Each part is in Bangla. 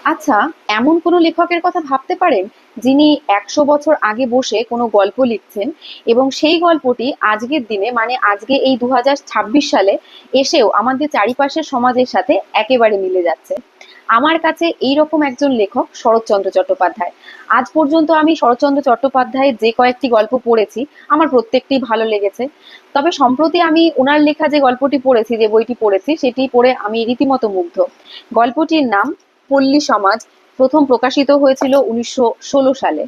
আচ্ছা, এমন কোনো লেখকের কথা ভাবতে পারেন যিনি ১০০ বছর আগে বসে কোনো গল্প লিখছেন এবং সেই গল্পটি আজকের দিনে মানে আজকে এই ২০২৬ সালে এসেও আমাদের চারিপাশের সমাজের সাথে একেবারে মিলে যাচ্ছে। আমার কাছে এইরকম একজন লেখক শরৎচন্দ্র চট্টোপাধ্যায়। আজ পর্যন্ত আমি শরৎচন্দ্র চট্টোপাধ্যায়ের যে কয়েকটি গল্প পড়েছি আমার প্রত্যেকটি ভালো লেগেছে। তবে সম্প্রতি আমি ওনার লেখা যে গল্পটি পড়েছি, যে বইটি পড়েছি, সেটি পড়ে আমি রীতিমতো মুগ্ধ। গল্পটির নাম পল্লী সমাজ। প্রথম প্রকাশিত হয়েছিল ১৯১৬ সালে।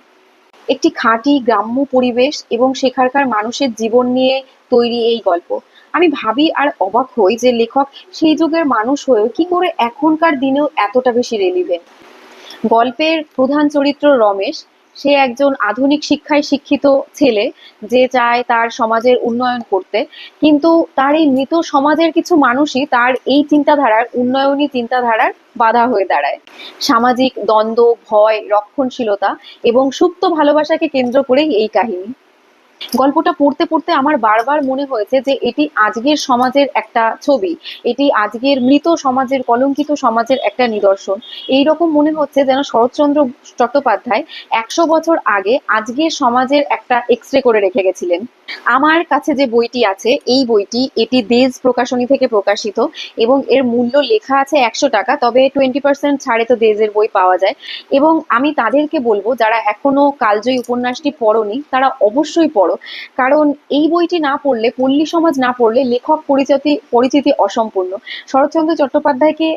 একটি খাঁটি গ্রাম্য পরিবেশ এবং সেখানকার মানুষের জীবন নিয়ে তৈরি এই গল্প। আমি ভাবি আর অবাক হই যে লেখক সেই যুগের মানুষ হয়েও কি করে এখনকার দিনেও এতটা বেশি রেলিভেন্ট। গল্পের প্রধান চরিত্র রমেশ। সে একজন আধুনিক শিক্ষায় শিক্ষিত ছেলে যে চায় তার সমাজের উন্নয়ন করতে, কিন্তু তার এই মৃত সমাজের কিছু মানুষই তার এই চিন্তাধারার উন্নয়নী চিন্তাধারার বাধা হয়ে দাঁড়ায়। সামাজিক দ্বন্দ্ব, ভয়, রক্ষণশীলতা এবং সুপ্ত ভালোবাসাকে কেন্দ্র করেই এই কাহিনী। গল্পটা পড়তে পড়তে আমার বারবার মনে হয়েছে যে এটি আজকের সমাজের একটা ছবি। এটি আজকের মৃত সমাজের, কলঙ্কিত সমাজের একটা নিদর্শন। এইরকম মনে হচ্ছে যেন শরৎচন্দ্র চট্টোপাধ্যায় ১০০ বছর আগে আজকের সমাজের একটা এক্স-রে করে রেখে গেছিলেন। আমার কাছে যে বইটি আছে, এই বইটি এটি দেজ প্রকাশনী থেকে প্রকাশিত এবং এর মূল্য লেখা আছে ১০০ টাকা, তবে 20% ছাড়ে তো দেজের বই পাওয়া যায়। এবং আমি তাদেরকে বলবো যারা এখনো কালজয়ী উপন্যাসটি পড়োনি তারা অবশ্যই পড়ো। কারণ এই বইটি না পড়লে, পল্লী সমাজ না পড়লে লেখক পরিচিতি পরিচিতি অসম্পূর্ণ। শরৎচন্দ্র চট্টোপাধ্যায়কে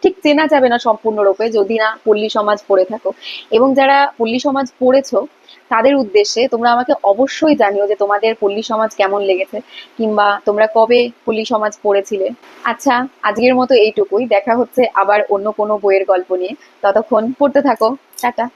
ঠিক চেনা যাবে না সম্পূর্ণরূপে যদি না পল্লী সমাজ পড়ে থাকো। এবং যারা পল্লী সমাজ পড়েছো তাদের উদ্দেশ্যে তোমরা আমাকে অবশ্যই জানিও যে তোমাদের পল্লী সমাজ কেমন লেগেছে, কিংবা তোমরা কবে পল্লী সমাজ পড়েছিলে। আচ্ছা, আজকের মতো এইটুকুই। দেখা হচ্ছে আবার অন্য কোনো বইয়ের গল্প নিয়ে। ততক্ষণ পড়তে থাকো। টাটা।